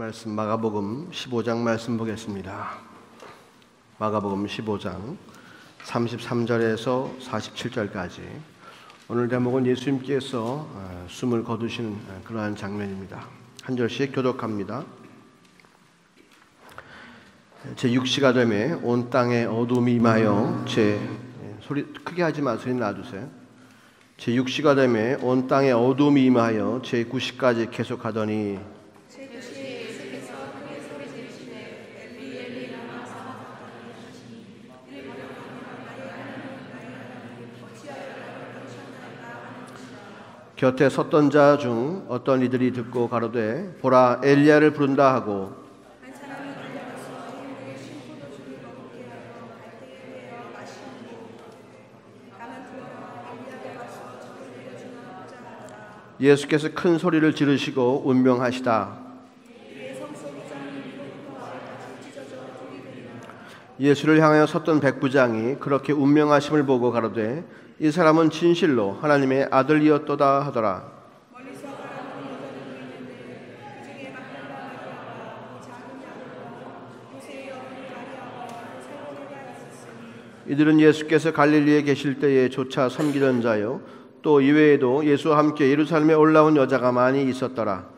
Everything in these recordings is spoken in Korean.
말씀 마가복음 15장 말씀 보겠습니다. 마가복음 15장 33절에서 47절까지 오늘 대목은 예수님께서 숨을 거두시는 그러한 장면입니다. 한 절씩 교독합니다. 제6시가 되매 온 땅에 어둠이 임하여 소리 크게 하지 마, 소리 놔두세요. 제6시가 되매 온 땅에 어둠이 임하여 제9시까지 계속하더니 곁에 섰던 자 중 어떤 이들이 듣고 가로되 보라 엘리야를 부른다 하고 예수께서 큰 소리를 지르시고 운명하시다. 예수를 향하여 섰던 백부장이 그렇게 운명하심을 보고 가로되 이 사람은 진실로 하나님의 아들이었도다 하더라. 이들은 예수께서 갈릴리에 계실 때에 조차 섬기던 자요 또 이외에도 예수와 함께 예루살렘에 올라온 여자가 많이 있었더라.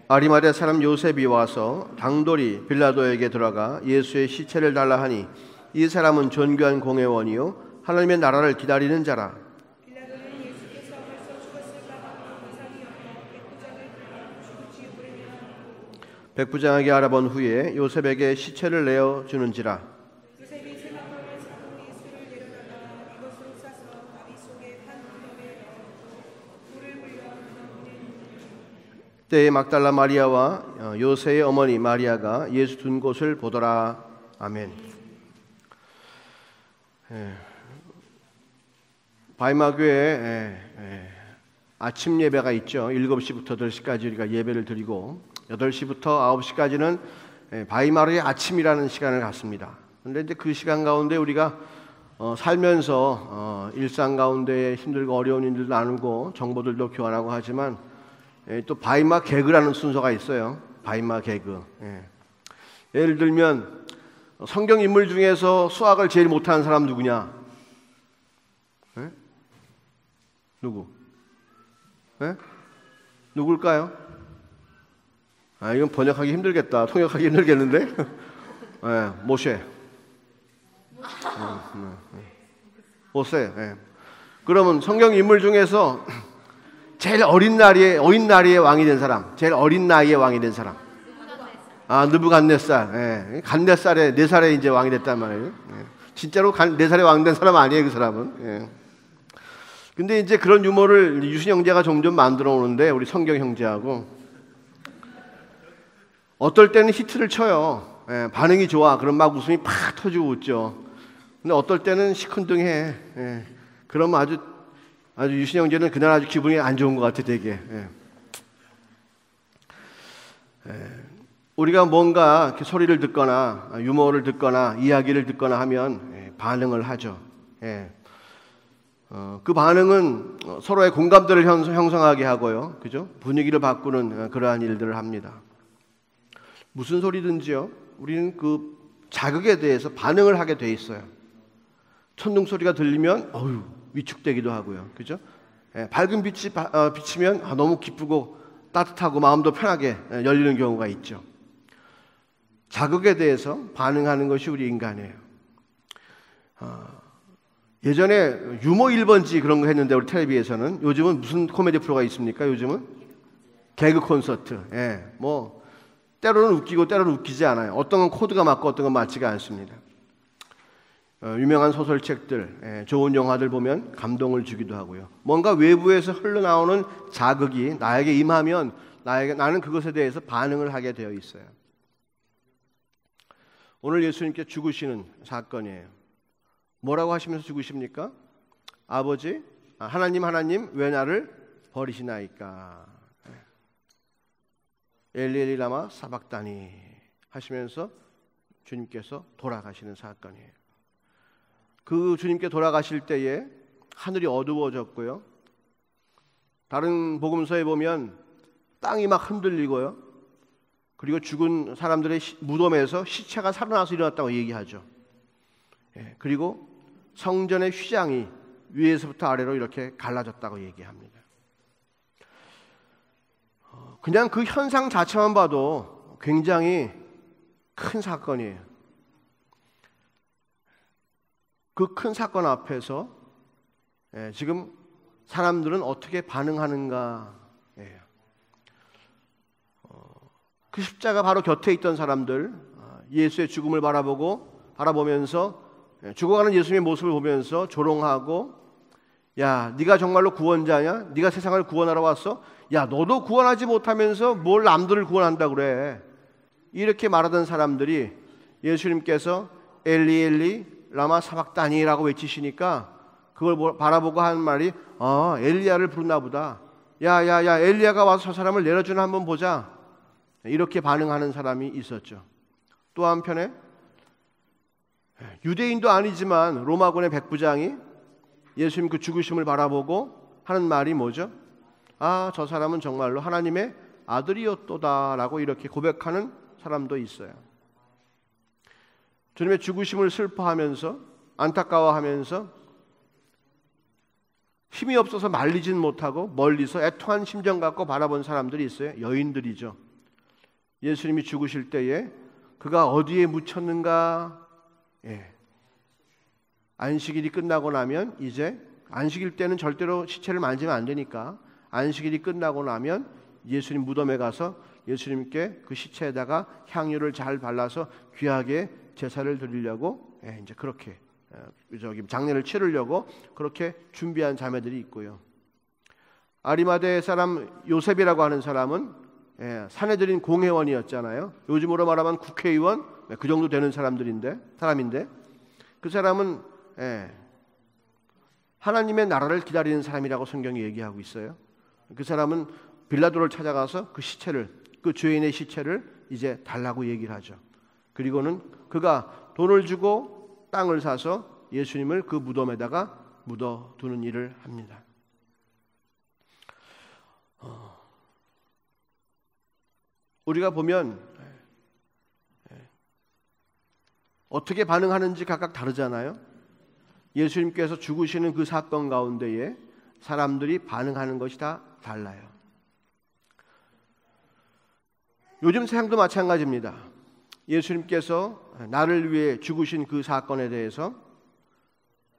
아리마대 사람 요셉이 와서 당돌이 빌라도에게 들어가 예수의 시체를 달라 하니 이 사람은 존귀한 공회원이요 하나님의 나라를 기다리는 자라. 백부장에게 알아본 후에 요셉에게 시체를 내어 주는지라. 때에 막달라 마리아와 요새의 어머니 마리아가 예수 둔 곳을 보더라. 아멘. 바이마교회에 아침 예배가 있죠. 7시부터 8시까지 우리가 예배를 드리고 8시부터 9시까지는 바이마르의 아침이라는 시간을 갖습니다. 그런데 이제 그 시간 가운데 우리가 살면서 일상 가운데 힘들고 어려운 일들 나누고 정보들도 교환하고 하지만 또 바이마 개그라는 순서가 있어요. 바이마 개그. 예를 들면 성경 인물 중에서 수학을 제일 못하는 사람 누구냐? 누구? 누굴까요? 이건 번역하기 힘들겠다. 통역하기 힘들겠는데? 모세. 모세. 그러면 성경 인물 중에서 제일 어린 나이에 왕이 된 사람, 제일 어린 나이에 왕이 된 사람. 느부갓네살. 갓네살에 4살에 이제 왕이 됐단 말이에요. 진짜로 4살에 왕 된 사람 아니에요, 그 사람은. 근데 이제 그런 유머를 유신 형제가 점점 만들어 오는데 우리 성경 형제하고 어떨 때는 히트를 쳐요. 반응이 좋아. 그럼 막 웃음이 팍 터지고 웃죠. 근데 어떨 때는 시큰둥해. 그럼 아주 유신 형제는 그날 아주 기분이 안 좋은 것 같아, 되게. 우리가 뭔가 이렇게 소리를 듣거나 유머를 듣거나 이야기를 듣거나 하면 반응을 하죠. 그 반응은 서로의 공감대를 형성하게 하고요, 그죠? 분위기를 바꾸는 그러한 일들을 합니다. 무슨 소리든지요, 우리는 그 자극에 대해서 반응을 하게 돼 있어요. 천둥 소리가 들리면 위축되기도 하고요, 그죠? 밝은 빛이 비치면 너무 기쁘고 따뜻하고 마음도 편하게 열리는 경우가 있죠. 자극에 대해서 반응하는 것이 우리 인간이에요. 예전에 유머 1번지 그런 거 했는데 우리 텔레비에서는 요즘은 무슨 코미디 프로가 있습니까? 요즘은 개그 콘서트. 뭐 때로는 웃기고 때로는 웃기지 않아요. 어떤 건 코드가 맞고 어떤 건 맞지가 않습니다. 유명한 소설책들, 좋은 영화들 보면 감동을 주기도 하고요. 뭔가 외부에서 흘러나오는 자극이 나에게 임하면 나는 그것에 대해서 반응을 하게 되어 있어요. 오늘 예수님께 죽으시는 사건이에요. 뭐라고 하시면서 죽으십니까? 아버지, 하나님 왜 나를 버리시나이까? 엘리 라마 사박다니 하시면서 주님께서 돌아가시는 사건이에요. 그 주님께 돌아가실 때에 하늘이 어두워졌고요. 다른 복음서에 보면 땅이 막 흔들리고요. 그리고 죽은 사람들의 무덤에서 시체가 살아나서 일어났다고 얘기하죠. 그리고 성전의 휘장이 위에서부터 아래로 이렇게 갈라졌다고 얘기합니다. 그냥 그 현상 자체만 봐도 굉장히 큰 사건이에요. 그 큰 사건 앞에서 지금 사람들은 어떻게 반응하는가? 그 십자가 바로 곁에 있던 사람들, 예수의 죽음을 바라보면서 죽어가는 예수님의 모습을 보면서 조롱하고, 야, 네가 정말로 구원자냐? 네가 세상을 구원하러 왔어? 야, 너도 구원하지 못하면서 뭘 남들을 구원한다 그래? 이렇게 말하던 사람들이 예수님께서 엘리 엘리 라마 사박다니라고 외치시니까 그걸 바라보고 한 말이 엘리야를 부르나 보다. 야, 엘리야가 와서 저 사람을 내려주나 한번 보자. 이렇게 반응하는 사람이 있었죠. 또 한편에 유대인도 아니지만 로마군의 백부장이 예수님 그 죽으심을 바라보고 하는 말이 뭐죠? 저 사람은 정말로 하나님의 아들이었도다라고 이렇게 고백하는 사람도 있어요. 주님의 죽으심을 슬퍼하면서 안타까워하면서 힘이 없어서 말리진 못하고 멀리서 애통한 심정 갖고 바라본 사람들이 있어요. 여인들이죠. 예수님이 죽으실 때에 그가 어디에 묻혔는가? 안식일이 끝나고 나면 이제 안식일 때는 절대로 시체를 만지면 안 되니까 안식일이 끝나고 나면 예수님 무덤에 가서 예수님께 그 시체에다가 향유를 잘 발라서 귀하게 제사를 드리려고 이제 그렇게 장례를 치르려고 그렇게 준비한 자매들이 있고요. 아리마대 사람 요셉이라고 하는 사람은 사내들인 공회원이었잖아요. 요즘으로 말하면 국회의원 그 정도 되는 사람인데 그 사람은 하나님의 나라를 기다리는 사람이라고 성경이 얘기하고 있어요. 그 사람은 빌라도를 찾아가서 그 죄인의 시체를 이제 달라고 얘기를 하죠. 그리고는 그가 돈을 주고 땅을 사서 예수님을 그 무덤에다가 묻어두는 일을 합니다. 우리가 보면 어떻게 반응하는지 각각 다르잖아요. 예수님께서 죽으시는 그 사건 가운데에 사람들이 반응하는 것이 다 달라요. 요즘 세상도 마찬가지입니다. 예수님께서 나를 위해 죽으신 그 사건에 대해서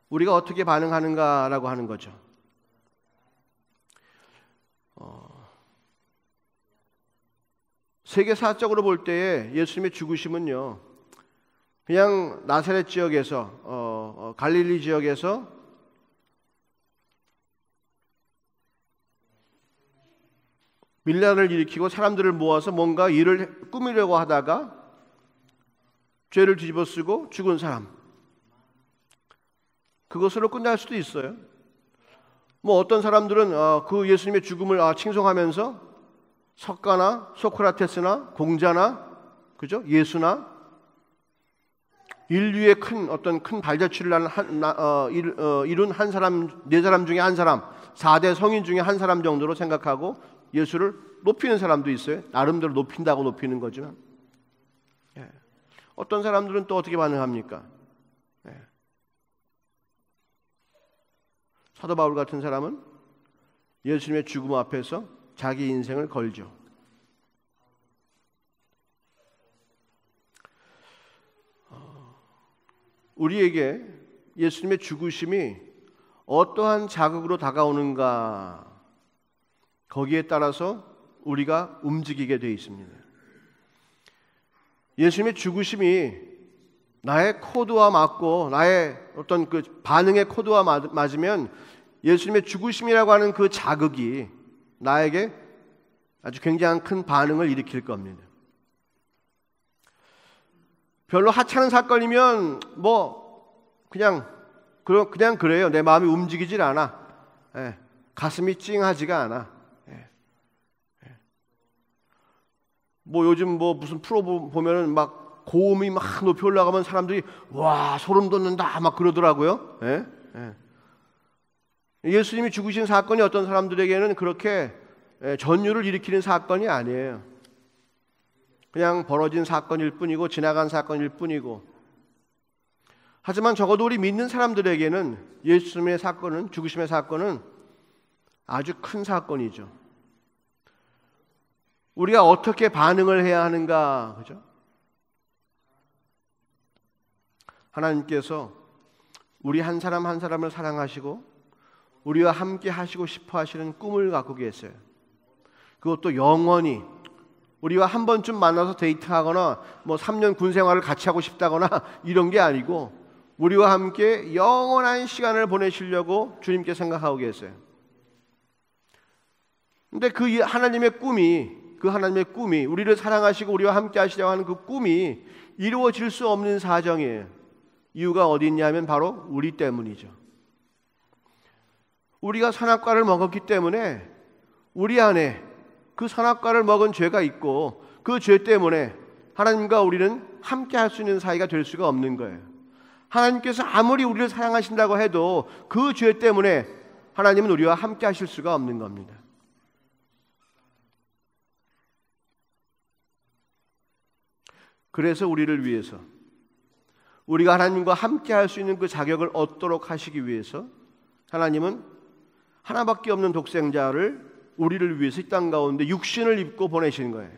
우리가 어떻게 반응하는가라고 하는 거죠. 세계사적으로 볼 때에 예수님의 죽으심은요, 그냥 나사렛 지역에서 갈릴리 지역에서 밀란을 일으키고 사람들을 모아서 뭔가 일을 꾸미려고 하다가 죄를 뒤집어쓰고 죽은 사람, 그것으로 끝날 수도 있어요. 뭐 어떤 사람들은 그 예수님의 죽음을 칭송하면서 석가나 소크라테스나 공자나 그죠? 예수나 인류의 큰 발자취를 이룬 한 사람, 네 사람 중에 한 사람, 4대 성인 중에 한 사람 정도로 생각하고 예수를 높이는 사람도 있어요. 나름대로 높인다고 높이는 거지만 어떤 사람들은 또 어떻게 반응합니까? 사도 바울 같은 사람은 예수님의 죽음 앞에서 자기 인생을 걸죠. 우리에게 예수님의 죽으심이 어떠한 자극으로 다가오는가, 거기에 따라서 우리가 움직이게 되어 있습니다. 예수님의 죽으심이 나의 코드와 맞고 나의 어떤 그 반응의 코드와 맞으면 예수님의 죽으심이라고 하는 그 자극이 나에게 아주 굉장한 큰 반응을 일으킬 겁니다. 별로 하찮은 사건이면 그냥 그래요. 내 마음이 움직이질 않아. 가슴이 찡하지가 않아. 요즘 무슨 프로 보면은 막 고음이 막 높이 올라가면 사람들이 와 소름 돋는다 막 그러더라고요. 예수님이 죽으신 사건이 어떤 사람들에게는 그렇게 전율을 일으키는 사건이 아니에요. 그냥 벌어진 사건일 뿐이고 지나간 사건일 뿐이고, 하지만 적어도 우리 믿는 사람들에게는 예수님의 사건은, 죽으심의 사건은 아주 큰 사건이죠. 우리가 어떻게 반응을 해야 하는가, 그죠? 하나님께서 우리 한 사람 한 사람을 사랑하시고 우리와 함께 하시고 싶어 하시는 꿈을 갖고 계세요. 그것도 영원히 우리와 한 번쯤 만나서 데이트하거나 3년 군 생활을 같이 하고 싶다거나 이런 게 아니고 우리와 함께 영원한 시간을 보내시려고 주님께 생각하고 계세요. 근데 그 하나님의 꿈이 우리를 사랑하시고 우리와 함께 하시려고 하는 그 꿈이 이루어질 수 없는 사정이에요. 이유가 어디 있냐면 바로 우리 때문이죠. 우리가 선악과를 먹었기 때문에 우리 안에 그 선악과를 먹은 죄가 있고, 그 죄 때문에 하나님과 우리는 함께 할 수 있는 사이가 될 수가 없는 거예요. 하나님께서 아무리 우리를 사랑하신다고 해도 그 죄 때문에 하나님은 우리와 함께 하실 수가 없는 겁니다. 그래서 우리를 위해서, 우리가 하나님과 함께 할 수 있는 그 자격을 얻도록 하시기 위해서 하나님은 하나밖에 없는 독생자를 우리를 위해서 이 땅 가운데 육신을 입고 보내신 거예요.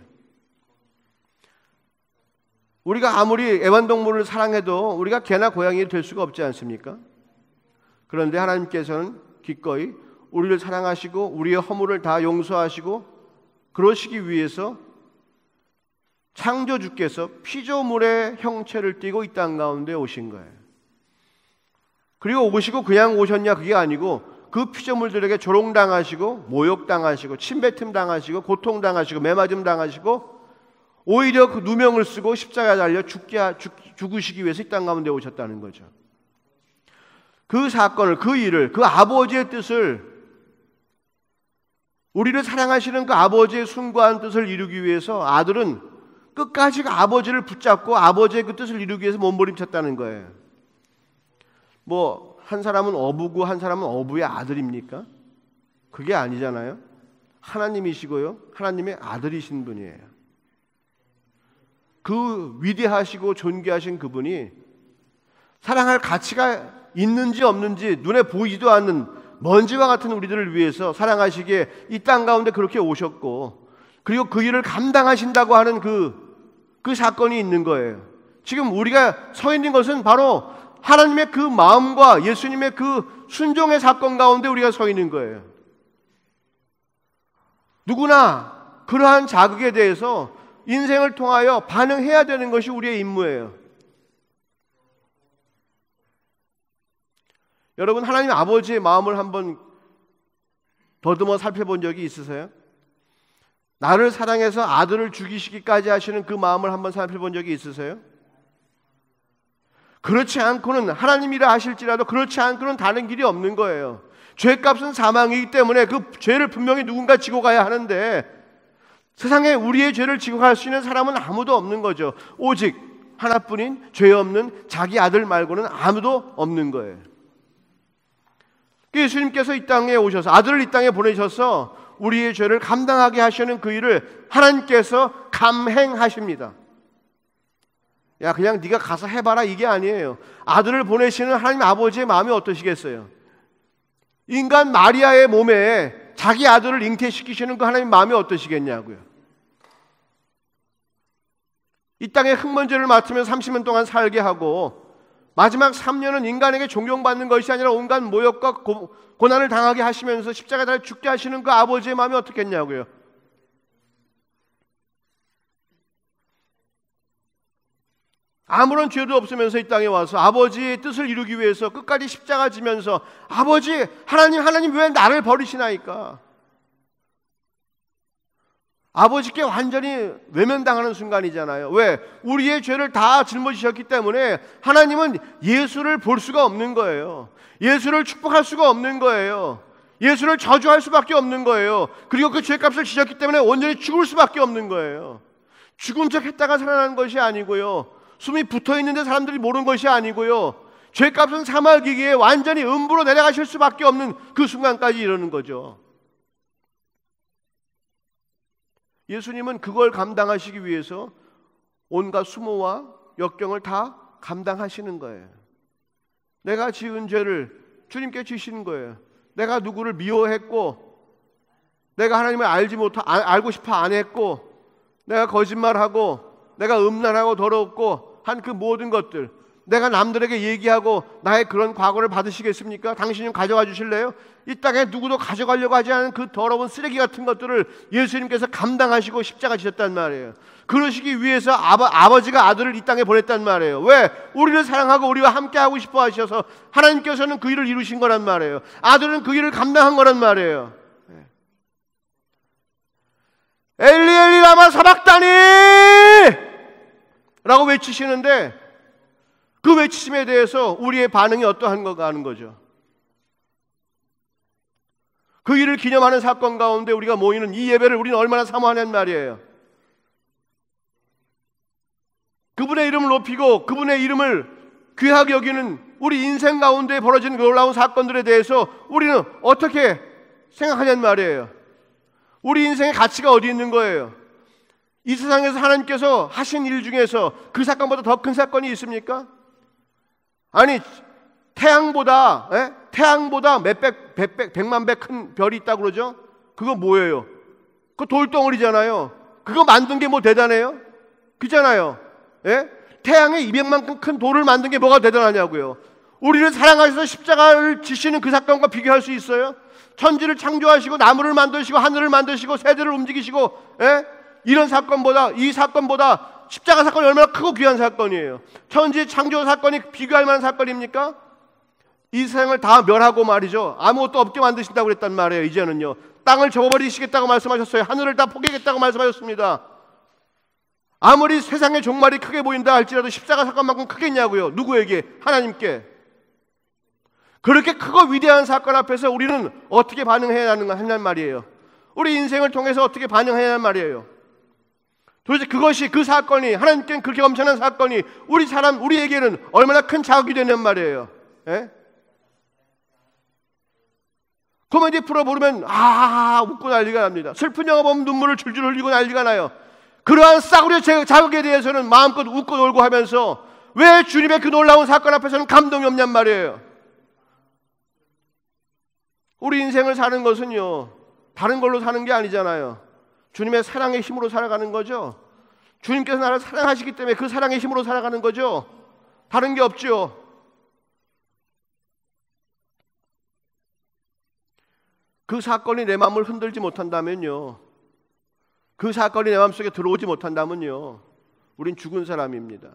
우리가 아무리 애완동물을 사랑해도 우리가 개나 고양이 될 수가 없지 않습니까? 그런데 하나님께서는 기꺼이 우리를 사랑하시고 우리의 허물을 다 용서하시고 그러시기 위해서 창조주께서 피조물의 형체를 띠고 이 땅 가운데 오신 거예요. 그리고 오시고 그냥 오셨냐, 그게 아니고 그 피조물들에게 조롱당하시고 모욕당하시고 침뱉음당하시고 고통당하시고 매맞음 당하시고 오히려 그 누명을 쓰고 십자가에 달려 죽으시기 위해서 이 땅 가운데 오셨다는 거죠. 그 사건을, 그 일을, 그 아버지의 뜻을, 우리를 사랑하시는 그 아버지의 숭고한 뜻을 이루기 위해서 아들은 끝까지 그 아버지를 붙잡고 아버지의 그 뜻을 이루기 위해서 몸부림쳤다는 거예요. 한 사람은 어부고 한 사람은 어부의 아들입니까? 그게 아니잖아요. 하나님이시고요, 하나님의 아들이신 분이에요. 그 위대하시고 존귀하신 그분이 사랑할 가치가 있는지 없는지 눈에 보이지도 않는 먼지와 같은 우리들을 위해서 사랑하시기에 이 땅 가운데 그렇게 오셨고, 그리고 그 일을 감당하신다고 하는 그 사건이 있는 거예요. 지금 우리가 서 있는 것은 바로 하나님의 그 마음과 예수님의 그 순종의 사건 가운데 우리가 서 있는 거예요. 누구나 그러한 자극에 대해서 인생을 통하여 반응해야 되는 것이 우리의 임무예요. 여러분, 하나님 아버지의 마음을 한번 더듬어 살펴본 적이 있으세요? 나를 사랑해서 아들을 죽이시기까지 하시는 그 마음을 한번 살펴본 적이 있으세요? 그렇지 않고는, 하나님이라 하실지라도 그렇지 않고는 다른 길이 없는 거예요. 죄값은 사망이기 때문에 그 죄를 분명히 누군가 지고 가야 하는데, 세상에 우리의 죄를 지고 갈 수 있는 사람은 아무도 없는 거죠. 오직 하나뿐인 죄 없는 자기 아들 말고는 아무도 없는 거예요. 예수님께서 이 땅에 오셔서, 아들을 이 땅에 보내셔서 우리의 죄를 감당하게 하시는 그 일을 하나님께서 감행하십니다. 야, 그냥 네가 가서 해봐라, 이게 아니에요. 아들을 보내시는 하나님 아버지의 마음이 어떠시겠어요? 인간 마리아의 몸에 자기 아들을 잉태시키시는 그 하나님 마음이 어떠시겠냐고요. 이 땅에 흙먼지를 맡으면 30년 동안 살게 하고 마지막 3년은 인간에게 존경받는 것이 아니라 온갖 모욕과 고난을 당하게 하시면서 십자가에 달려 죽게 하시는 그 아버지의 마음이 어떻겠냐고요. 아무런 죄도 없으면서 이 땅에 와서 아버지의 뜻을 이루기 위해서 끝까지 십자가 지면서, 아버지, 하나님 왜 나를 버리시나이까? 아버지께 완전히 외면당하는 순간이잖아요. 왜? 우리의 죄를 다 짊어지셨기 때문에 하나님은 예수를 볼 수가 없는 거예요. 예수를 축복할 수가 없는 거예요. 예수를 저주할 수밖에 없는 거예요. 그리고 그 죄값을 지셨기 때문에 온전히 죽을 수밖에 없는 거예요. 죽은 척 했다가 살아나는 것이 아니고요, 숨이 붙어있는데 사람들이 모르는 것이 아니고요, 죄값은 사망이기에 완전히 음부로 내려가실 수밖에 없는 그 순간까지 이르는 거죠. 예수님은 그걸 감당하시기 위해서 온갖 수모와 역경을 다 감당하시는 거예요. 내가 지은 죄를 주님께 지시는 거예요. 내가 누구를 미워했고, 내가 하나님을 알고 싶어 안 했고, 내가 거짓말하고, 내가 음란하고 더럽고 한 그 모든 것들, 내가 남들에게 얘기하고 나의 그런 과거를 받으시겠습니까? 당신은 가져가 주실래요? 이 땅에 누구도 가져가려고 하지 않은 그 더러운 쓰레기 같은 것들을 예수님께서 감당하시고 십자가 지셨단 말이에요. 그러시기 위해서 아버지가 아들을 이 땅에 보냈단 말이에요. 왜? 우리를 사랑하고 우리와 함께 하고 싶어 하셔서 하나님께서는 그 일을 이루신 거란 말이에요. 아들은 그 일을 감당한 거란 말이에요. 엘리 엘리 라마 사박다니 라고 외치시는데, 그 외치심에 대해서 우리의 반응이 어떠한가 하는 거죠. 그 일을 기념하는 사건 가운데 우리가 모이는 이 예배를 우리는 얼마나 사모하는 말이에요. 그분의 이름을 높이고 그분의 이름을 귀하게 여기는 우리 인생 가운데 벌어지는 놀라운 사건들에 대해서 우리는 어떻게 생각하냐는 말이에요. 우리 인생의 가치가 어디 있는 거예요? 이 세상에서 하나님께서 하신 일 중에서 그 사건보다 더 큰 사건이 있습니까? 아니, 태양보다 백만 배 큰 별이 있다고 그러죠? 그거 뭐예요? 그거 돌덩어리잖아요. 그거 만든 게 뭐 대단해요? 그잖아요. 예? 태양에 200만큼 큰 돌을 만든 게 뭐가 대단하냐고요. 우리를 사랑하셔서 십자가를 지시는 그 사건과 비교할 수 있어요? 천지를 창조하시고 나무를 만드시고 하늘을 만드시고 새들을 움직이시고, 예? 이런 사건보다, 이 사건보다 십자가 사건이 얼마나 크고 귀한 사건이에요. 천지 창조 사건이 비교할 만한 사건입니까? 이 세상을 다 멸하고 말이죠, 아무것도 없게 만드신다고 그랬단 말이에요. 이제는요, 땅을 접어버리시겠다고 말씀하셨어요. 하늘을 다 포기하겠다고 말씀하셨습니다. 아무리 세상의 종말이 크게 보인다 할지라도 십자가 사건만큼 크겠냐고요. 누구에게? 하나님께. 그렇게 크고 위대한 사건 앞에서 우리는 어떻게 반응해야 하는 말이에요. 우리 인생을 통해서 어떻게 반응해야 하는 말이에요. 도대체 그것이, 그 사건이, 하나님께는 그렇게 엄청난 사건이 우리에게는 얼마나 큰 자극이 되는 말이에요. 예? 코미디 프로 부르면 웃고 난리가 납니다. 슬픈 영화 보면 눈물을 줄줄 흘리고 난리가 나요. 그러한 싸구려 자극에 대해서는 마음껏 웃고 놀고 하면서 왜 주님의 그 놀라운 사건 앞에서는 감동이 없냔 말이에요. 우리 인생을 사는 것은요, 다른 걸로 사는 게 아니잖아요. 주님의 사랑의 힘으로 살아가는 거죠. 주님께서 나를 사랑하시기 때문에 그 사랑의 힘으로 살아가는 거죠. 다른 게 없죠. 그 사건이 내 마음을 흔들지 못한다면요, 그 사건이 내 마음속에 들어오지 못한다면요, 우린 죽은 사람입니다.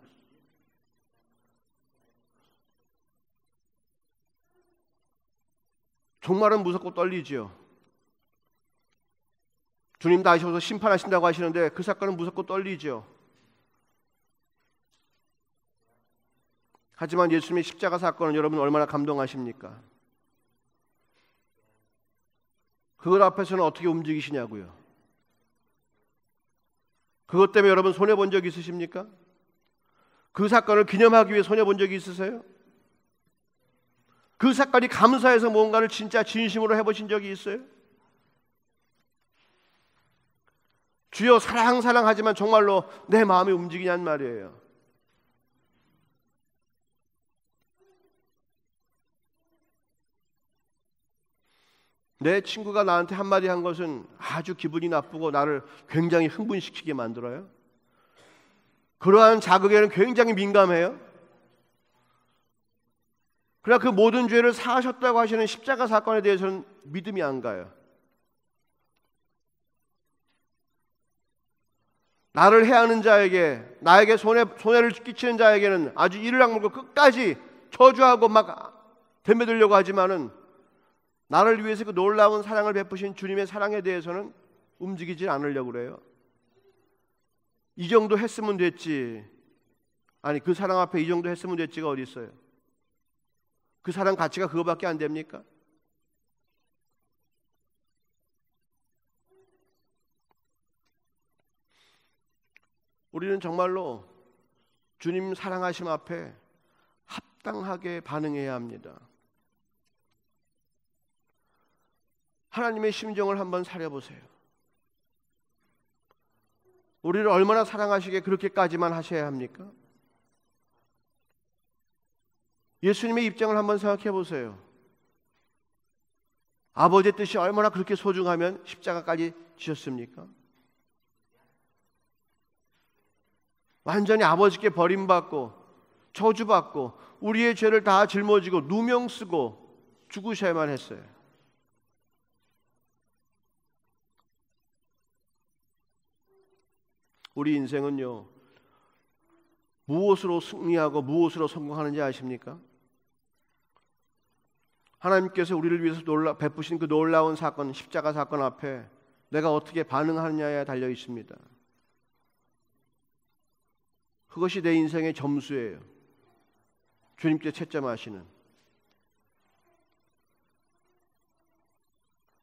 종말은 무섭고 떨리지요. 주님 다시 오셔서 심판하신다고 하시는데 그 사건은 무섭고 떨리죠. 하지만 예수님의 십자가 사건은 여러분 얼마나 감동하십니까? 그것 앞에서는 어떻게 움직이시냐고요. 그것 때문에 여러분 손해본 적 있으십니까? 그 사건을 기념하기 위해 손해본 적이 있으세요? 그 사건이 감사해서 뭔가를 진짜 진심으로 해보신 적이 있어요? 주여 사랑 하지만 정말로 내 마음이 움직이냔 말이에요. 내 친구가 나한테 한마디 한 것은 아주 기분이 나쁘고 나를 굉장히 흥분시키게 만들어요. 그러한 자극에는 굉장히 민감해요. 그러나 그 모든 죄를 사하셨다고 하시는 십자가 사건에 대해서는 믿음이 안 가요. 나를 해하는 자에게, 나에게 손해를 끼치는 자에게는 아주 이를 악물고 끝까지 저주하고 막 덤벼들려고 하지만은 나를 위해서 그 놀라운 사랑을 베푸신 주님의 사랑에 대해서는 움직이지 않으려고 그래요. 이 정도 했으면 됐지. 아니, 그 사랑 앞에 이 정도 했으면 됐지가 어디 있어요? 그 사랑 가치가 그거밖에 안 됩니까? 우리는 정말로 주님 사랑하심 앞에 합당하게 반응해야 합니다. 하나님의 심정을 한번 살펴보세요. 우리를 얼마나 사랑하시게 그렇게까지만 하셔야 합니까? 예수님의 입장을 한번 생각해 보세요. 아버지의 뜻이 얼마나 그렇게 소중하면 십자가까지 지셨습니까? 완전히 아버지께 버림받고 저주받고 우리의 죄를 다 짊어지고 누명 쓰고 죽으셔야만 했어요. 우리 인생은요, 무엇으로 승리하고 무엇으로 성공하는지 아십니까? 하나님께서 우리를 위해서 베푸신 그 놀라운 사건, 십자가 사건 앞에 내가 어떻게 반응하느냐에 달려 있습니다. 그것이 내 인생의 점수예요. 주님께 채점하시는.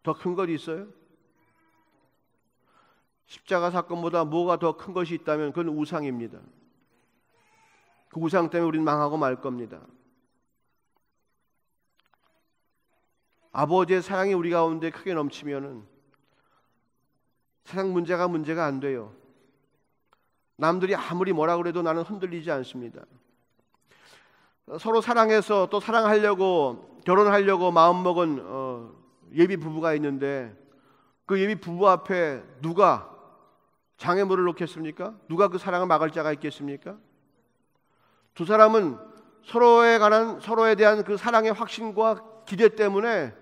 더 큰 것 있어요? 십자가 사건보다 뭐가 더 큰 것이 있다면 그건 우상입니다. 그 우상 때문에 우리는 망하고 말 겁니다. 아버지의 사랑이 우리 가운데 크게 넘치면은 세상 문제가 안 돼요. 남들이 아무리 뭐라 그래도 나는 흔들리지 않습니다. 서로 사랑해서 또 사랑하려고 결혼하려고 마음먹은 예비 부부가 있는데 그 예비 부부 앞에 누가 장애물을 놓겠습니까? 누가 그 사랑을 막을 자가 있겠습니까? 두 사람은 서로에 대한 그 사랑의 확신과 기대 때문에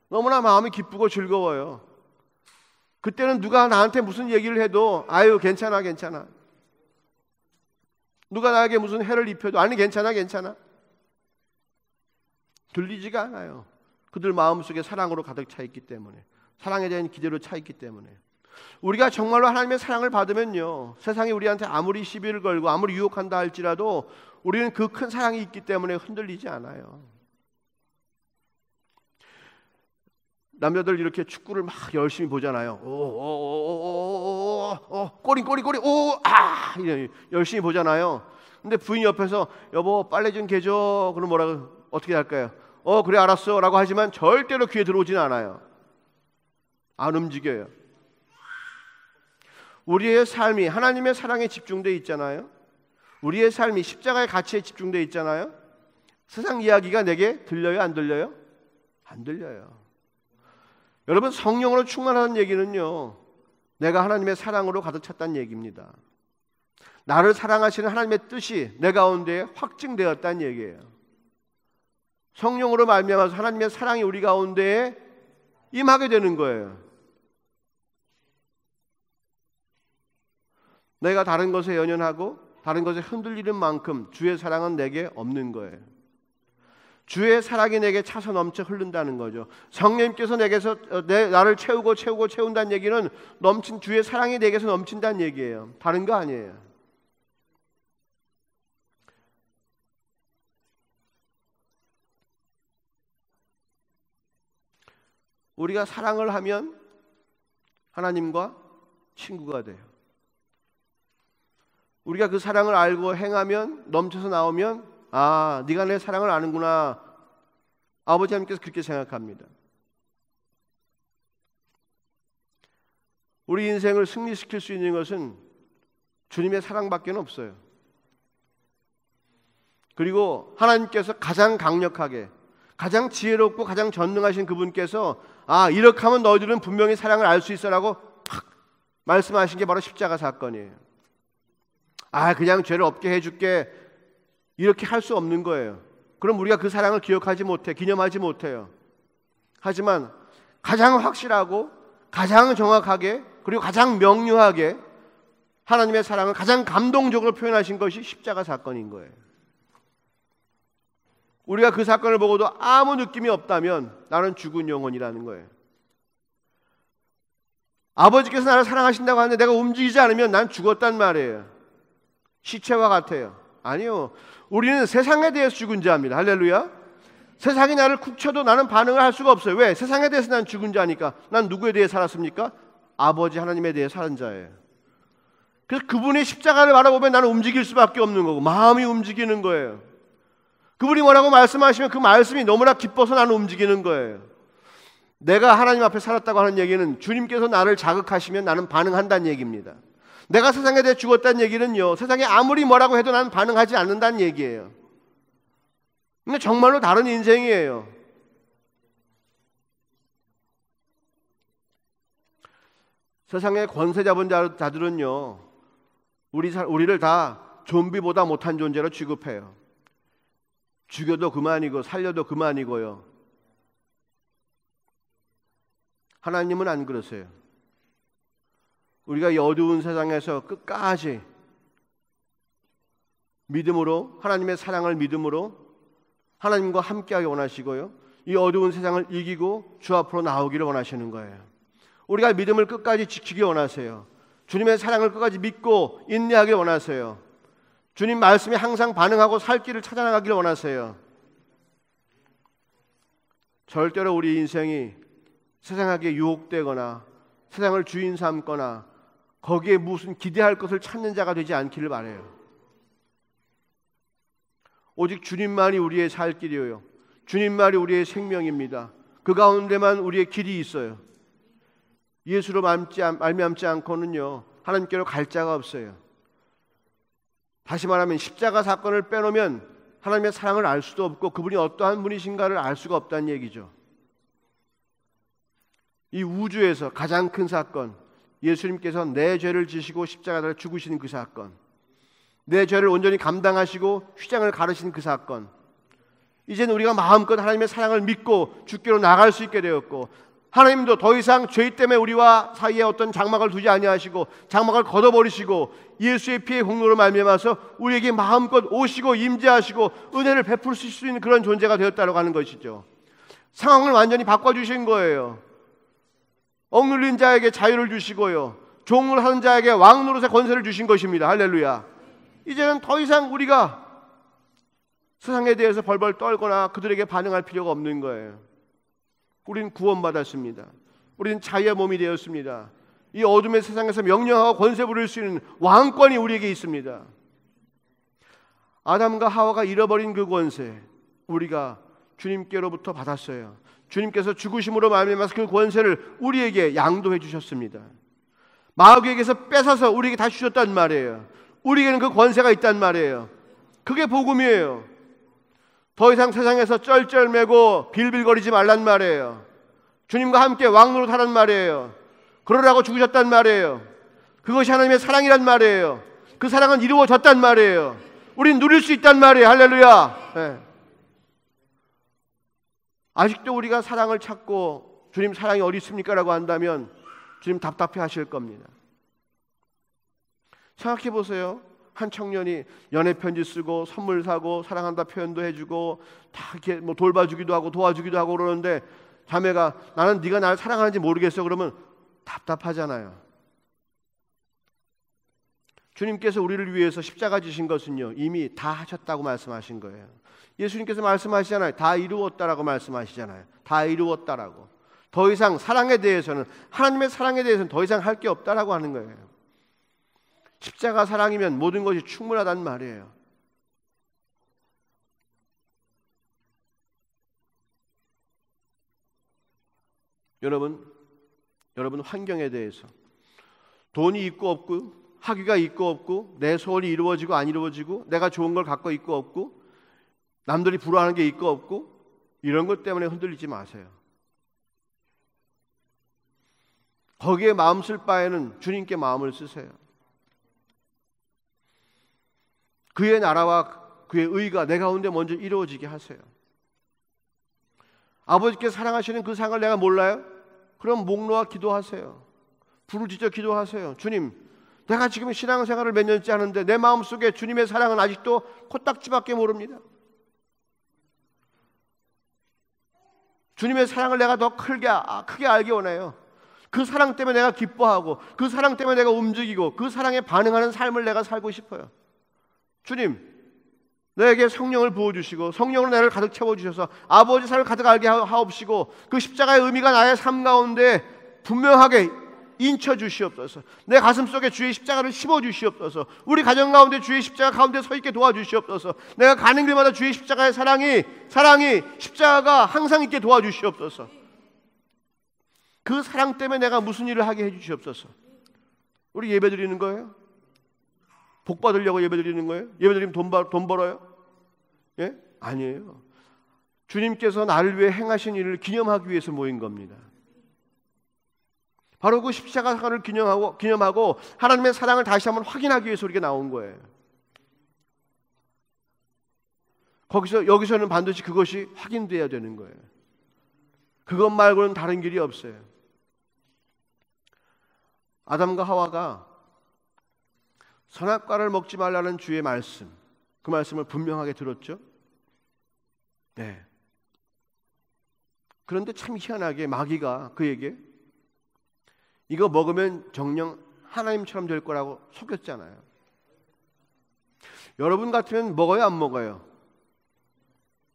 너무나 마음이 기쁘고 즐거워요. 그때는 누가 나한테 무슨 얘기를 해도 아유 괜찮아. 누가 나에게 무슨 해를 입혀도 아니 괜찮아. 들리지가 않아요. 그들 마음속에 사랑으로 가득 차 있기 때문에, 사랑에 대한 기대로 차 있기 때문에. 우리가 정말로 하나님의 사랑을 받으면요, 세상이 우리한테 아무리 시비를 걸고 아무리 유혹한다 할지라도 우리는 그 큰 사랑이 있기 때문에 흔들리지 않아요. 남자들 이렇게 축구를 막 열심히 보잖아요. 꼬리 열심히 보잖아요. 근데 부인이 옆에서 여보 빨래 좀 개줘. 그럼 뭐라고 어떻게 할까요? 그래 알았어 라고 하지만 절대로 귀에 들어오지는 않아요. 안 움직여요. 우리의 삶이 하나님의 사랑에 집중되어 있잖아요. 우리의 삶이 십자가의 가치에 집중되어 있잖아요. 세상 이야기가 내게 들려요? 안 들려요? 안 들려요. 여러분, 성령으로 충만하는 얘기는요, 내가 하나님의 사랑으로 가득 찼다는 얘기입니다. 나를 사랑하시는 하나님의 뜻이 내 가운데 확증되었다는 얘기예요. 성령으로 말미암아서 하나님의 사랑이 우리 가운데에 임하게 되는 거예요. 내가 다른 것에 연연하고 다른 것에 흔들리는 만큼 주의 사랑은 내게 없는 거예요. 주의 사랑이 내게 차서 넘쳐 흐른다는 거죠. 성령님께서 내게서 나를 채운다는 얘기는 넘친 주의 사랑이 내게서 넘친다는 얘기예요. 다른 거 아니에요. 우리가 사랑을 하면 하나님과 친구가 돼요. 우리가 그 사랑을 알고 행하면, 넘쳐서 나오면, 아, 네가 내 사랑을 아는구나. 아버지 하나님께서 그렇게 생각합니다. 우리 인생을 승리시킬 수 있는 것은 주님의 사랑밖에 없어요. 그리고 하나님께서 가장 강력하게, 가장 지혜롭고 가장 전능하신 그분께서 아, 이렇게 하면 너희들은 분명히 사랑을 알 수 있어라고 탁 말씀하신 게 바로 십자가 사건이에요. 아, 그냥 죄를 없게 해줄게, 이렇게 할 수 없는 거예요. 그럼 우리가 그 사랑을 기념하지 못해요. 하지만 가장 확실하고 가장 정확하게 그리고 가장 명료하게 하나님의 사랑을 가장 감동적으로 표현하신 것이 십자가 사건인 거예요. 우리가 그 사건을 보고도 아무 느낌이 없다면 나는 죽은 영혼이라는 거예요. 아버지께서 나를 사랑하신다고 하는데 내가 움직이지 않으면 난 죽었단 말이에요. 시체와 같아요. 아니요. 우리는 세상에 대해서 죽은 자입니다. 할렐루야. 세상이 나를 쿡 쳐도 나는 반응을 할 수가 없어요. 왜? 세상에 대해서 난 죽은 자니까. 난 누구에 대해 살았습니까? 아버지 하나님에 대해 살은 자예요. 그래서 그분의 십자가를 바라보면 나는 움직일 수밖에 없는 거고 마음이 움직이는 거예요. 그분이 뭐라고 말씀하시면 그 말씀이 너무나 기뻐서 나는 움직이는 거예요. 내가 하나님 앞에 살았다고 하는 얘기는 주님께서 나를 자극하시면 나는 반응한다는 얘기입니다. 내가 세상에 대해 죽었다는 얘기는요, 세상에 아무리 뭐라고 해도 나는 반응하지 않는다는 얘기예요. 근데 정말로 다른 인생이에요. 세상의 권세 잡은 자들은요, 우리를 다 좀비보다 못한 존재로 취급해요. 죽여도 그만이고 살려도 그만이고요. 하나님은 안 그러세요. 우리가 이 어두운 세상에서 끝까지 믿음으로, 하나님의 사랑을 믿음으로 하나님과 함께하기 원하시고요, 이 어두운 세상을 이기고 주 앞으로 나오기를 원하시는 거예요. 우리가 믿음을 끝까지 지키기 원하세요. 주님의 사랑을 끝까지 믿고 인내하길 원하세요. 주님 말씀에 항상 반응하고 살 길을 찾아나가기를 원하세요. 절대로 우리 인생이 세상에게 유혹되거나 세상을 주인 삼거나 거기에 무슨 기대할 것을 찾는 자가 되지 않기를 바라요. 오직 주님만이 우리의 살 길이에요. 주님만이 우리의 생명입니다. 그 가운데만 우리의 길이 있어요. 예수로 말미암지 않고는요, 하나님께로 갈 자가 없어요. 다시 말하면 십자가 사건을 빼놓으면 하나님의 사랑을 알 수도 없고 그분이 어떠한 분이신가를 알 수가 없다는 얘기죠. 이 우주에서 가장 큰 사건, 예수님께서 내 죄를 지시고 십자가를 죽으시는 그 사건, 내 죄를 온전히 감당하시고 휘장을 가르신 그 사건, 이제는 우리가 마음껏 하나님의 사랑을 믿고 주께로 나갈 수 있게 되었고, 하나님도 더 이상 죄 때문에 우리와 사이에 어떤 장막을 두지 아니하시고 장막을 걷어버리시고 예수의 피의 공로로 말미암아서 우리에게 마음껏 오시고 임재하시고 은혜를 베풀 수 있는 그런 존재가 되었다고 하는 것이죠. 상황을 완전히 바꿔주신 거예요. 억눌린 자에게 자유를 주시고요, 종을 하는 자에게 왕 노릇의 권세를 주신 것입니다. 할렐루야. 이제는 더 이상 우리가 세상에 대해서 벌벌 떨거나 그들에게 반응할 필요가 없는 거예요. 우리는 구원받았습니다. 우리는 자유의 몸이 되었습니다. 이 어둠의 세상에서 명령하고 권세 부릴 수 있는 왕권이 우리에게 있습니다. 아담과 하와가 잃어버린 그 권세 우리가 주님께로부터 받았어요. 주님께서 죽으심으로 말미암아서 그 권세를 우리에게 양도해 주셨습니다. 마귀에게서 뺏어서 우리에게 다시 주셨단 말이에요. 우리에게는 그 권세가 있단 말이에요. 그게 복음이에요. 더 이상 세상에서 쩔쩔매고 빌빌거리지 말란 말이에요. 주님과 함께 왕노릇 하란 말이에요. 그러라고 죽으셨단 말이에요. 그것이 하나님의 사랑이란 말이에요. 그 사랑은 이루어졌단 말이에요. 우린 누릴 수 있단 말이에요. 할렐루야. 네. 아직도 우리가 사랑을 찾고 주님 사랑이 어디 있습니까? 라고 한다면 주님 답답해 하실 겁니다. 생각해 보세요. 한 청년이 연애 편지 쓰고 선물 사고 사랑한다 표현도 해주고 다 이렇게 뭐 돌봐주기도 하고 도와주기도 하고 그러는데 자매가 나는 네가 나를 사랑하는지 모르겠어 그러면 답답하잖아요. 주님께서 우리를 위해서 십자가 지신 것은요, 이미 다 하셨다고 말씀하신 거예요. 예수님께서 말씀하시잖아요. 다 이루었다라고 말씀하시잖아요. 다 이루었다라고. 더 이상 사랑에 대해서는, 하나님의 사랑에 대해서는 더 이상 할 게 없다라고 하는 거예요. 십자가 사랑이면 모든 것이 충분하단 말이에요. 여러분 환경에 대해서 돈이 있고 없고 학위가 있고 없고 내 소원이 이루어지고 안 이루어지고 내가 좋은 걸 갖고 있고 없고 남들이 부러워하는 게 있고 없고 이런 것 때문에 흔들리지 마세요. 거기에 마음 쓸 바에는 주님께 마음을 쓰세요. 그의 나라와 그의 의가 내 가운데 먼저 이루어지게 하세요. 아버지께 사랑하시는 그 상을 내가 몰라요? 그럼 목 놓아 기도하세요. 부르짖어 기도하세요. 주님, 내가 지금 신앙생활을 몇 년째 하는데 내 마음속에 주님의 사랑은 아직도 코딱지밖에 모릅니다. 주님의 사랑을 내가 더 크게 알기 원해요. 그 사랑 때문에 내가 기뻐하고 그 사랑 때문에 내가 움직이고 그 사랑에 반응하는 삶을 내가 살고 싶어요. 주님, 내게 성령을 부어주시고 성령으로 나를 가득 채워주셔서 아버지 사랑을 가득 알게 하옵시고 그 십자가의 의미가 나의 삶 가운데 분명하게 인쳐 주시옵소서. 내 가슴 속에 주의 십자가를 심어 주시옵소서. 우리 가정 가운데 주의 십자가 가운데 서 있게 도와주시옵소서. 내가 가는 길마다 주의 십자가의 사랑이 십자가가 항상 있게 도와주시옵소서. 그 사랑 때문에 내가 무슨 일을 하게 해주시옵소서. 우리 예배 드리는 거예요? 복 받으려고 예배 드리는 거예요? 예배 드리면 돈 벌어요? 예? 아니에요. 주님께서 나를 위해 행하신 일을 기념하기 위해서 모인 겁니다. 바로 그 십자가 사건을 기념하고 하나님의 사랑을 다시 한번 확인하기 위해서 우리가 나온 거예요. 여기서는 반드시 그것이 확인돼야 되는 거예요. 그것 말고는 다른 길이 없어요. 아담과 하와가 선악과를 먹지 말라는 주의 말씀, 그 말씀을 분명하게 들었죠. 네. 그런데 참 희한하게 마귀가 그에게 이거 먹으면 정녕 하나님처럼 될 거라고 속였잖아요. 여러분 같으면 먹어요, 안 먹어요?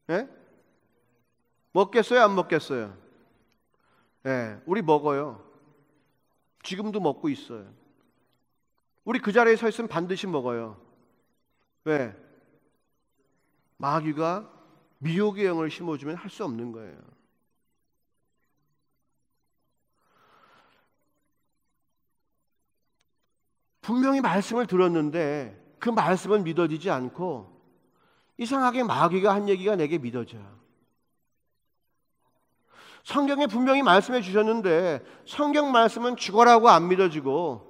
예? 먹겠어요, 안 먹겠어요? 예, 우리 먹어요. 지금도 먹고 있어요. 우리 그 자리에 서 있으면 반드시 먹어요. 왜? 마귀가 미혹의 영을 심어주면 할 수 없는 거예요. 분명히 말씀을 들었는데 그 말씀은 믿어지지 않고 이상하게 마귀가 한 얘기가 내게 믿어져요. 성경에 분명히 말씀해 주셨는데 성경 말씀은 죽어라고 안 믿어지고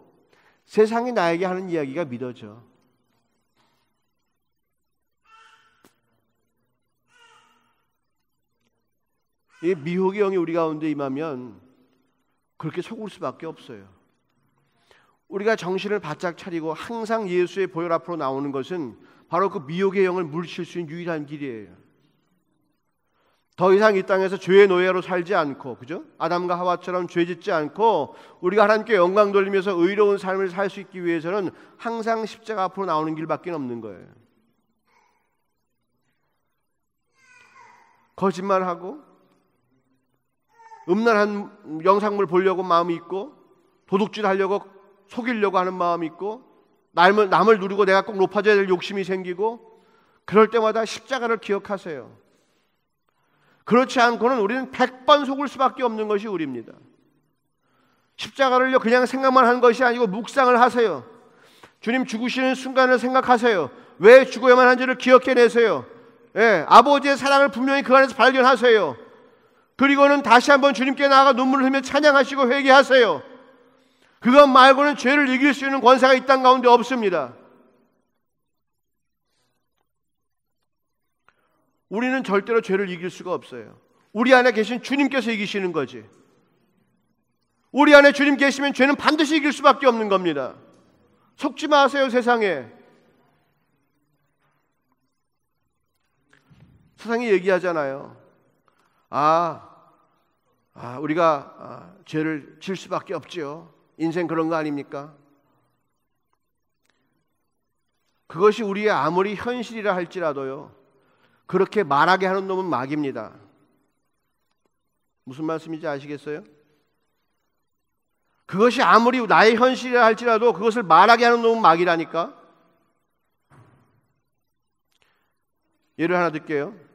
세상이 나에게 하는 이야기가 믿어져. 이 미혹의 영이 우리 가운데 임하면 그렇게 속을 수밖에 없어요. 우리가 정신을 바짝 차리고 항상 예수의 보혈 앞으로 나오는 것은 바로 그 미혹의 영을 물리칠 수 있는 유일한 길이에요. 더 이상 이 땅에서 죄의 노예로 살지 않고, 그죠? 아담과 하와처럼 죄짓지 않고 우리가 하나님께 영광 돌리면서 의로운 삶을 살 수 있기 위해서는 항상 십자가 앞으로 나오는 길밖에 없는 거예요. 거짓말하고 음란한 영상물 보려고 마음이 있고 도둑질하려고 속이려고 하는 마음이 있고 남을 누르고 내가 꼭 높아져야 될 욕심이 생기고 그럴 때마다 십자가를 기억하세요. 그렇지 않고는 우리는 100번 속을 수밖에 없는 것이 우리입니다. 십자가를요 그냥 생각만 하는 것이 아니고 묵상을 하세요. 주님 죽으시는 순간을 생각하세요. 왜 죽어야만 한지를 기억해내세요. 예, 아버지의 사랑을 분명히 그 안에서 발견하세요. 그리고는 다시 한번 주님께 나아가 눈물을 흘리며 찬양하시고 회개하세요. 그것 말고는 죄를 이길 수 있는 권세가 이 땅 가운데 없습니다. 우리는 절대로 죄를 이길 수가 없어요. 우리 안에 계신 주님께서 이기시는 거지. 우리 안에 주님 계시면 죄는 반드시 이길 수밖에 없는 겁니다. 속지 마세요, 세상에. 세상이 얘기하잖아요. 우리가 죄를 질 수밖에 없지요. 인생 그런 거 아닙니까? 그것이 우리의 아무리 현실이라 할지라도요, 그렇게 말하게 하는 놈은 마귀입니다. 무슨 말씀인지 아시겠어요? 그것이 아무리 나의 현실이라 할지라도 그것을 말하게 하는 놈은 마귀라니까. 예를 하나 들게요.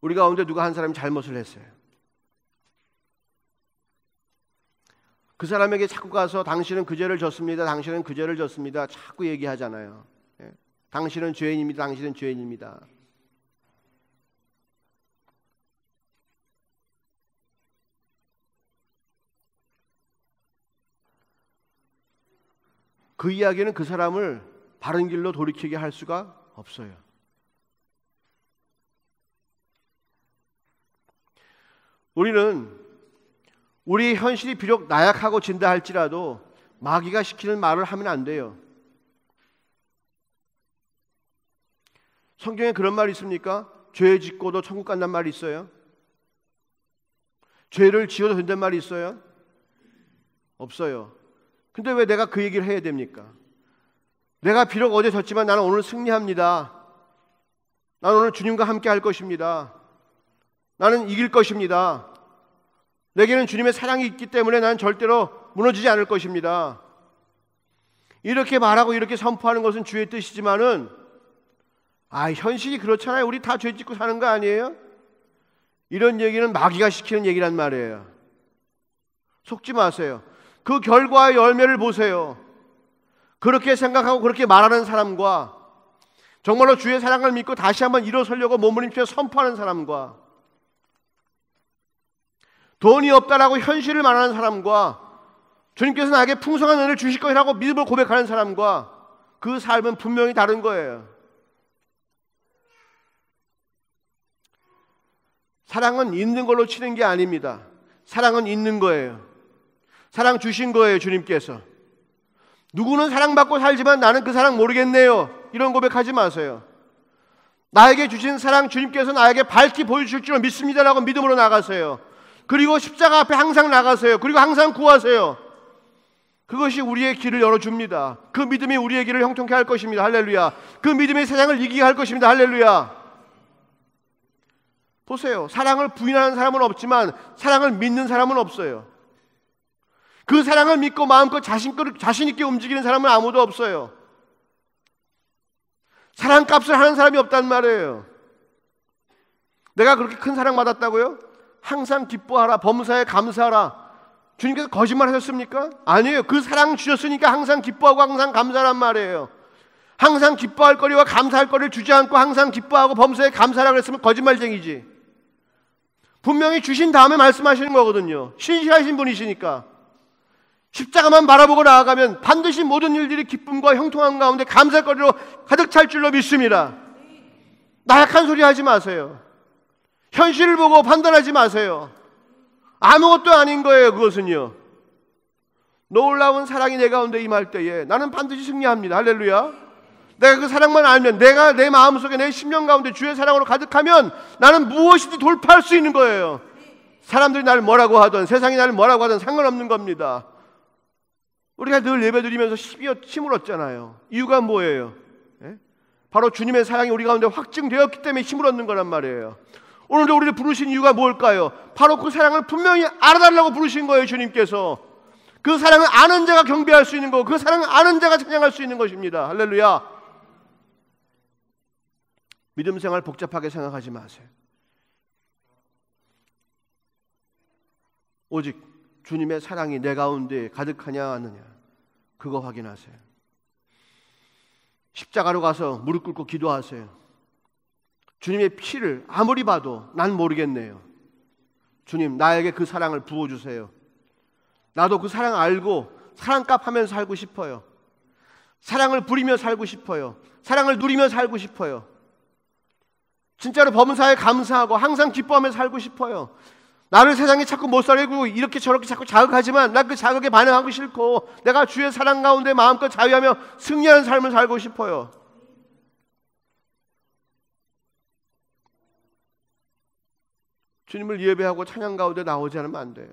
우리 가운데 누가 한 사람이 잘못을 했어요. 그 사람에게 자꾸 가서 당신은 그 죄를 졌습니다. 당신은 그 죄를 졌습니다. 자꾸 얘기하잖아요. 예? 당신은 죄인입니다. 당신은 죄인입니다. 그 이야기는 그 사람을 바른 길로 돌이키게 할 수가 없어요. 우리는 우리의 현실이 비록 나약하고 진다 할지라도 마귀가 시키는 말을 하면 안 돼요. 성경에 그런 말이 있습니까? 죄 짓고도 천국 간단 말이 있어요? 죄를 지어도 된단 말이 있어요? 없어요. 근데 왜 내가 그 얘기를 해야 됩니까? 내가 비록 어제 졌지만 나는 오늘 승리합니다. 나는 오늘 주님과 함께 할 것입니다. 나는 이길 것입니다. 내게는 주님의 사랑이 있기 때문에 나는 절대로 무너지지 않을 것입니다. 이렇게 말하고 이렇게 선포하는 것은 주의 뜻이지만은 현실이 그렇잖아요. 우리 다 죄 짓고 사는 거 아니에요? 이런 얘기는 마귀가 시키는 얘기란 말이에요. 속지 마세요. 그 결과의 열매를 보세요. 그렇게 생각하고 그렇게 말하는 사람과 정말로 주의 사랑을 믿고 다시 한번 일어서려고 몸부림치며 선포하는 사람과 돈이 없다라고 현실을 말하는 사람과 주님께서 나에게 풍성한 은혜를 주실 것이라고 믿음을 고백하는 사람과 그 삶은 분명히 다른 거예요. 사랑은 있는 걸로 치는 게 아닙니다. 사랑은 있는 거예요. 사랑 주신 거예요, 주님께서. 누구는 사랑받고 살지만 나는 그 사랑 모르겠네요. 이런 고백하지 마세요. 나에게 주신 사랑 주님께서 나에게 밝히 보여주실 줄 믿습니다라고 믿음으로 나가세요. 그리고 십자가 앞에 항상 나가세요. 그리고 항상 구하세요. 그것이 우리의 길을 열어줍니다. 그 믿음이 우리의 길을 형통케 할 것입니다. 할렐루야. 그 믿음이 세상을 이기게 할 것입니다. 할렐루야. 보세요. 사랑을 부인하는 사람은 없지만 사랑을 믿는 사람은 없어요. 그 사랑을 믿고 마음껏 자신 있게 움직이는 사람은 아무도 없어요. 사랑값을 하는 사람이 없단 말이에요. 내가 그렇게 큰 사랑 받았다고요? 항상 기뻐하라, 범사에 감사하라. 주님께서 거짓말 하셨습니까? 아니에요. 그 사랑 주셨으니까 항상 기뻐하고 항상 감사란 말이에요. 항상 기뻐할 거리와 감사할 거리를 주지 않고 항상 기뻐하고 범사에 감사하라 그랬으면 거짓말쟁이지. 분명히 주신 다음에 말씀하시는 거거든요. 신실하신 분이시니까. 십자가만 바라보고 나아가면 반드시 모든 일들이 기쁨과 형통함 가운데 감사거리로 가득 찰 줄로 믿습니다. 나약한 소리 하지 마세요. 현실을 보고 판단하지 마세요. 아무것도 아닌 거예요. 그것은요. 놀라운 사랑이 내 가운데 임할 때에 나는 반드시 승리합니다. 할렐루야. 내가 그 사랑만 알면, 내가 내 마음속에 내 심령 가운데 주의 사랑으로 가득하면 나는 무엇이든 돌파할 수 있는 거예요. 사람들이 나를 뭐라고 하든 세상이 나를 뭐라고 하든 상관없는 겁니다. 우리가 늘 예배드리면서 힘을 얻잖아요. 이유가 뭐예요? 바로 주님의 사랑이 우리 가운데 확증되었기 때문에 힘을 얻는 거란 말이에요. 오늘도 우리를 부르신 이유가 뭘까요? 바로 그 사랑을 분명히 알아달라고 부르신 거예요. 주님께서. 그 사랑을 아는 자가 경배할 수 있는 거고 그 사랑을 아는 자가 찬양할 수 있는 것입니다. 할렐루야. 믿음 생활 복잡하게 생각하지 마세요. 오직 주님의 사랑이 내 가운데 가득하냐 하느냐, 그거 확인하세요. 십자가로 가서 무릎 꿇고 기도하세요. 주님의 피를 아무리 봐도 난 모르겠네요. 주님, 나에게 그 사랑을 부어주세요. 나도 그 사랑 알고 사랑값 하면서 살고 싶어요. 사랑을 부리며 살고 싶어요. 사랑을 누리며 살고 싶어요. 진짜로 범사에 감사하고 항상 기뻐하며 살고 싶어요. 나를 세상에 자꾸 못 살게 하고 이렇게 저렇게 자꾸 자극하지만 나 그 자극에 반응하고 싫고 내가 주의 사랑 가운데 마음껏 자유하며 승리하는 삶을 살고 싶어요. 주님을 예배하고 찬양 가운데 나오지 않으면 안 돼요.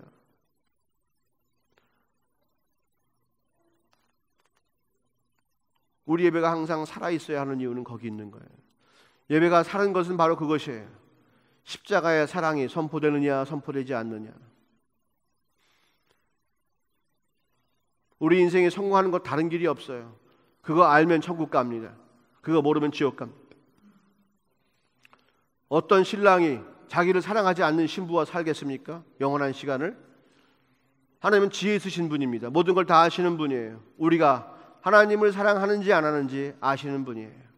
우리 예배가 항상 살아있어야 하는 이유는 거기 있는 거예요. 예배가 사는 것은 바로 그것이에요. 십자가의 사랑이 선포되느냐 선포되지 않느냐. 우리 인생에 성공하는 것 다른 길이 없어요. 그거 알면 천국 갑니다. 그거 모르면 지옥 갑니다. 어떤 신랑이 자기를 사랑하지 않는 신부와 살겠습니까? 영원한 시간을? 하나님은 지혜 있으신 분입니다. 모든 걸 다 아시는 분이에요. 우리가 하나님을 사랑하는지 안 하는지 아시는 분이에요.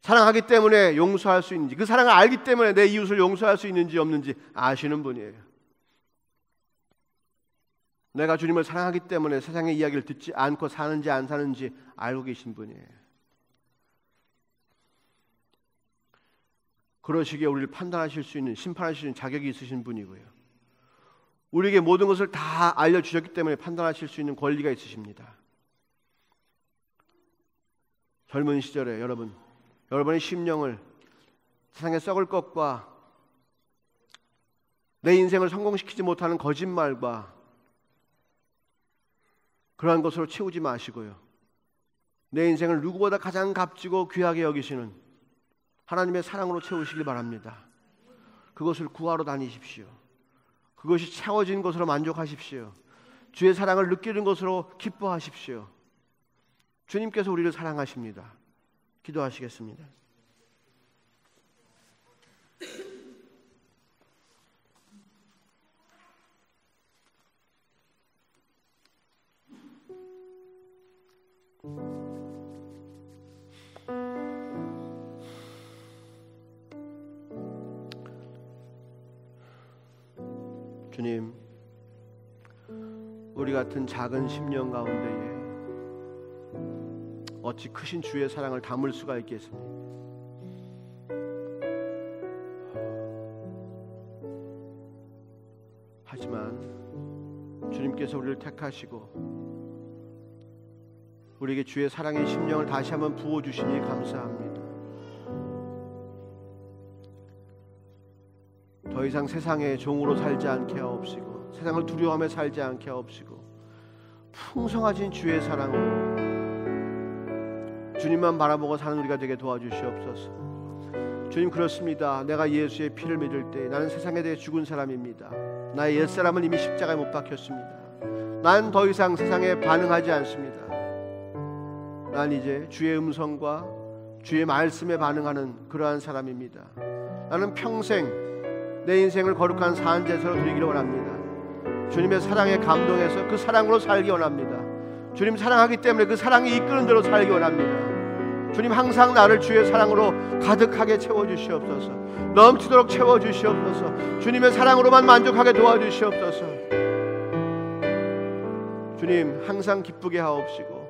사랑하기 때문에 용서할 수 있는지, 그 사랑을 알기 때문에 내 이웃을 용서할 수 있는지 없는지 아시는 분이에요. 내가 주님을 사랑하기 때문에 세상의 이야기를 듣지 않고 사는지 안 사는지 알고 계신 분이에요. 그러시기에 우리를 판단하실 수 있는, 심판하실 수 있는 자격이 있으신 분이고요. 우리에게 모든 것을 다 알려주셨기 때문에 판단하실 수 있는 권리가 있으십니다. 젊은 시절에 여러분의 심령을 세상에 썩을 것과 내 인생을 성공시키지 못하는 거짓말과 그러한 것으로 채우지 마시고요. 내 인생을 누구보다 가장 값지고 귀하게 여기시는 하나님의 사랑으로 채우시길 바랍니다. 그것을 구하러 다니십시오. 그것이 채워진 것으로 만족하십시오. 주의 사랑을 느끼는 것으로 기뻐하십시오. 주님께서 우리를 사랑하십니다. 기도하시겠습니다. 주님, 우리 같은 작은 심령 가운데에 어찌 크신 주의 사랑을 담을 수가 있겠습니까? 하지만 주님께서 우리를 택하시고 우리에게 주의 사랑의 심령을 다시 한번 부어주시니 감사합니다. 더 이상 세상의 종으로 살지 않게 하옵시고 세상을 두려워하며 살지 않게 하옵시고 풍성하신 주의 사랑으로 주님만 바라보고 사는 우리가 되게 도와주시옵소서. 주님, 그렇습니다. 내가 예수의 피를 믿을 때 나는 세상에 대해 죽은 사람입니다. 나의 옛사람은 이미 십자가에 못 박혔습니다. 난 더 이상 세상에 반응하지 않습니다. 난 이제 주의 음성과 주의 말씀에 반응하는 그러한 사람입니다. 나는 평생 내 인생을 거룩한 산제사로 드리기를 원합니다. 주님의 사랑에 감동해서 그 사랑으로 살기 원합니다. 주님 사랑하기 때문에 그 사랑이 이끄는 대로 살기 원합니다. 주님, 항상 나를 주의 사랑으로 가득하게 채워주시옵소서. 넘치도록 채워주시옵소서. 주님의 사랑으로만 만족하게 도와주시옵소서. 주님, 항상 기쁘게 하옵시고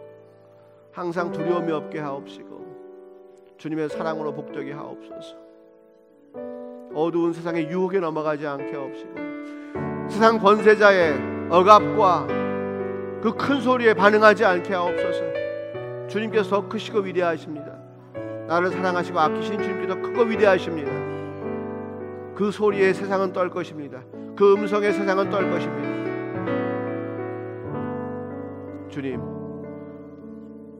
항상 두려움이 없게 하옵시고 주님의 사랑으로 복되게 하옵소서. 어두운 세상의 유혹에 넘어가지 않게 하옵시고 세상 권세자의 억압과 그 큰 소리에 반응하지 않게 하옵소서. 주님께서 더 크시고 위대하십니다. 나를 사랑하시고 아끼신 주님께서 크고 위대하십니다. 그 소리에 세상은 떨 것입니다. 그 음성에 세상은 떨 것입니다. 주님,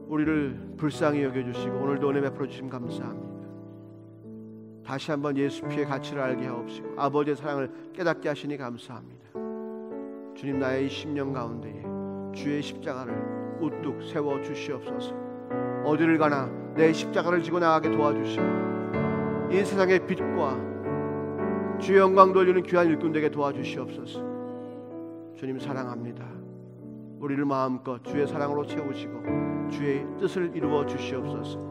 우리를 불쌍히 여겨주시고 오늘도 은혜 베풀어 주심 감사합니다. 다시 한번 예수 피의 가치를 알게 하옵시고 아버지의 사랑을 깨닫게 하시니 감사합니다. 주님, 나의 이 심령 가운데에 주의 십자가를 우뚝 세워 주시옵소서. 어디를 가나 내 십자가를 지고 나가게 도와주시고 이 세상의 빛과 주의 영광 돌리는 귀한 일꾼 되게 도와주시옵소서. 주님 사랑합니다. 우리를 마음껏 주의 사랑으로 채우시고 주의 뜻을 이루어 주시옵소서.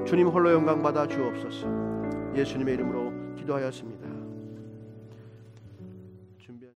주님 홀로 영광 받아 주옵소서. 예수님의 이름으로 기도하였습니다. 준비.